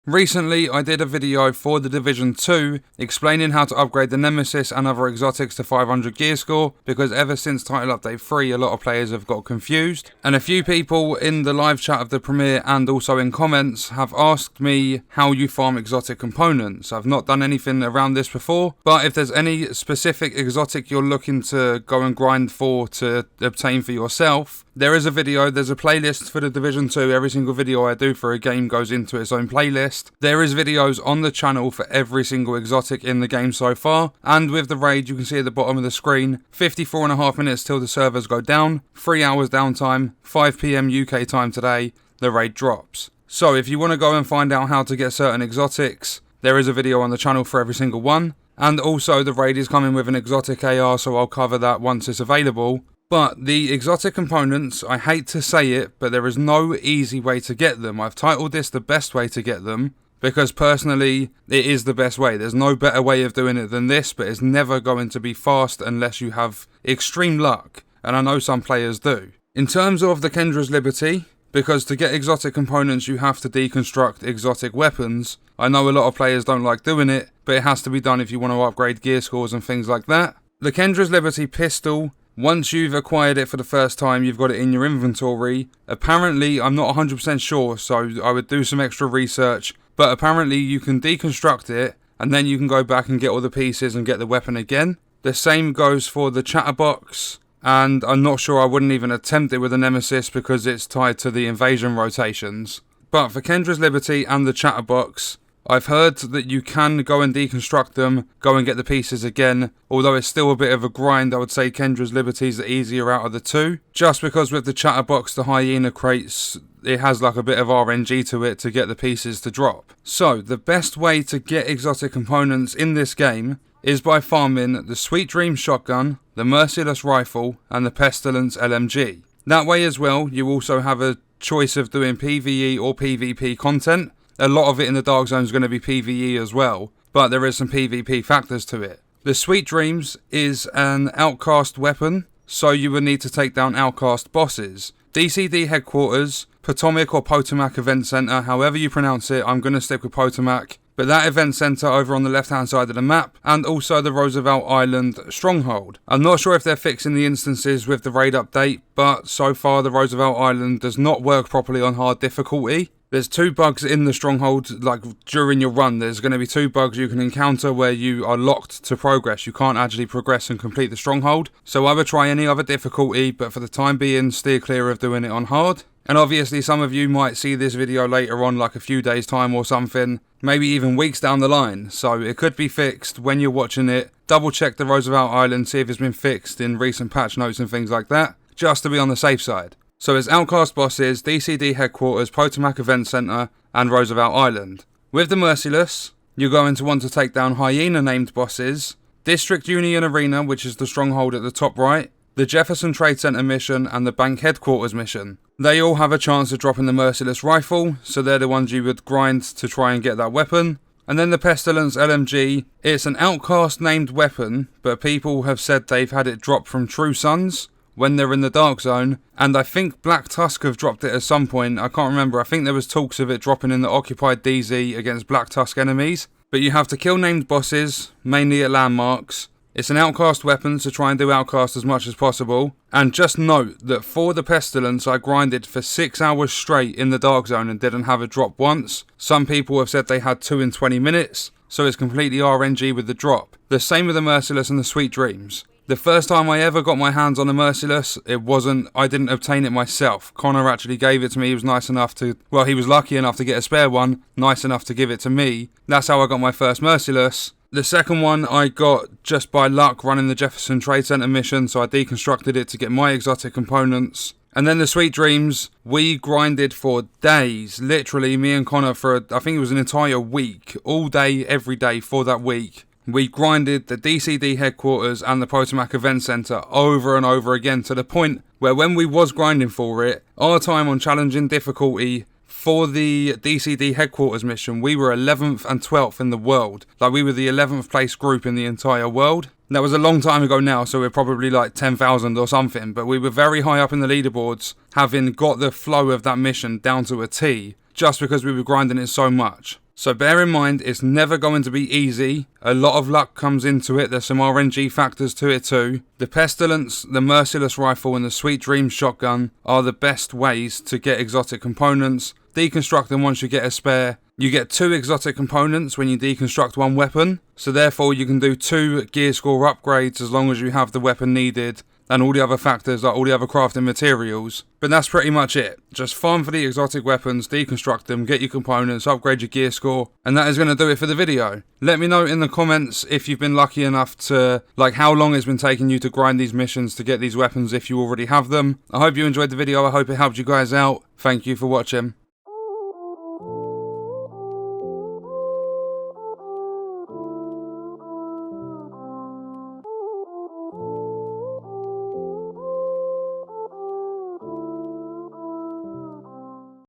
Recently, I did a video for the Division 2 explaining how to upgrade the Nemesis and other exotics to 500 gear score, because ever since Title Update 3 a lot of players have got confused, and a few people in the live chat of the premiere and also in comments have asked me how you farm exotic components. I've not done anything around this before, but if there's any specific exotic you're looking to go and grind for to obtain for yourself, there is a video, there's a playlist for the Division 2, every single video I do for a game goes into its own playlist. There is videos on the channel for every single exotic in the game so far, and with the raid you can see at the bottom of the screen, 54.5 minutes till the servers go down, 3 hours downtime, 5 PM UK time today, the raid drops. So if you want to go and find out how to get certain exotics, there is a video on the channel for every single one, and also the raid is coming with an exotic AR, so I'll cover that once it's available. But the exotic components, I hate to say it, but there is no easy way to get them. I've titled this the best way to get them, because personally, it is the best way. There's no better way of doing it than this, but it's never going to be fast unless you have extreme luck, and I know some players do. In terms of the Kendra's Liberty, because to get exotic components you have to deconstruct exotic weapons. I know a lot of players don't like doing it, but it has to be done if you want to upgrade gear scores and things like that. The Kendra's Liberty pistol, once you've acquired it for the first time, you've got it in your inventory. Apparently, I'm not 100% sure, so I would do some extra research, but apparently you can deconstruct it, and then you can go back and get all the pieces and get the weapon again. The same goes for the Chatterbox, and I'm not sure, I wouldn't even attempt it with the Nemesis because it's tied to the invasion rotations. But for Kendra's Liberty and the Chatterbox, I've heard that you can go and deconstruct them, go and get the pieces again, although it's still a bit of a grind. I would say Kendra's Liberty is the easier out of the two, just because with the Chatterbox, the hyena crates, it has like a bit of RNG to it to get the pieces to drop. So the best way to get exotic components in this game is by farming the Sweet Dream shotgun, the Merciless Rifle, and the Pestilence LMG. That way as well, you also have a choice of doing PvE or PvP content. A lot of it in the Dark Zone is going to be PvE as well, but there is some PvP factors to it. The Sweet Dreams is an outcast weapon, so you would need to take down outcast bosses. DCD headquarters, Potomac or Potomac Event Center, however you pronounce it, I'm going to stick with Potomac. But that event center over on the left hand side of the map, and also the Roosevelt Island stronghold. I'm not sure if they're fixing the instances with the raid update, but so far the Roosevelt Island does not work properly on hard difficulty. There's 2 bugs in the stronghold, like during your run, there's going to be 2 bugs you can encounter where you are locked to progress. You can't actually progress and complete the stronghold. So either try any other difficulty, but for the time being, steer clear of doing it on hard. And obviously some of you might see this video later on, like a few days time or something, maybe even weeks down the line. So it could be fixed when you're watching it. Double check the Roosevelt Island, see if it's been fixed in recent patch notes and things like that, just to be on the safe side. So it's Outcast Bosses, DCD Headquarters, Potomac Event Center, and Roosevelt Island. With the Merciless, you're going to want to take down Hyena named bosses, District Union Arena, which is the stronghold at the top right, the Jefferson Trade Center mission, and the Bank Headquarters mission. They all have a chance of dropping the Merciless Rifle, so they're the ones you would grind to try and get that weapon. And then the Pestilence LMG, it's an Outcast named weapon, but people have said they've had it drop from True Sons when they're in the Dark Zone, and I think Black Tusk have dropped it at some point. I can't remember, I think there was talks of it dropping in the Occupied DZ against Black Tusk enemies. But you have to kill named bosses, mainly at landmarks. It's an outcast weapon, so try and do outcast as much as possible. And just note that for the Pestilence, I grinded for 6 hours straight in the Dark Zone and didn't have a drop once. Some people have said they had 2 in 20 minutes, so it's completely RNG with the drop. The same with the Merciless and the Sweet Dreams. The first time I ever got my hands on a Merciless, I didn't obtain it myself. Connor actually gave it to me. He was nice enough to, well, he was lucky enough to get a spare one, nice enough to give it to me. That's how I got my first Merciless. The second one I got just by luck running the Jefferson Trade Center mission, so I deconstructed it to get my exotic components. And then the Sweet Dreams, we grinded for days, literally me and Connor for, I think it was an entire week, all day, every day for that week. We grinded the DCD headquarters and the Potomac Event Center over and over again to the point where when we was grinding for it, our time on challenging difficulty for the DCD headquarters mission, we were 11th and 12th in the world. Like, we were the 11th place group in the entire world. That was a long time ago now, so we're probably like 10,000 or something, but we were very high up in the leaderboards, having got the flow of that mission down to a T, just because we were grinding it so much. So bear in mind, it's never going to be easy. A lot of luck comes into it. There's some RNG factors to it too. The Pestilence, the Merciless Rifle and the Sweet Dreams shotgun are the best ways to get exotic components. Deconstruct them once you get a spare. You get 2 exotic components when you deconstruct one weapon. So therefore you can do 2 gear score upgrades as long as you have the weapon needed. And all the other factors, like all the other crafting materials. But that's pretty much it. Just farm for the exotic weapons, deconstruct them, get your components, upgrade your gear score, and that is going to do it for the video. Let me know in the comments if you've been lucky enough to, like, how long it's been taking you to grind these missions to get these weapons if you already have them. I hope you enjoyed the video, I hope it helped you guys out. Thank you for watching.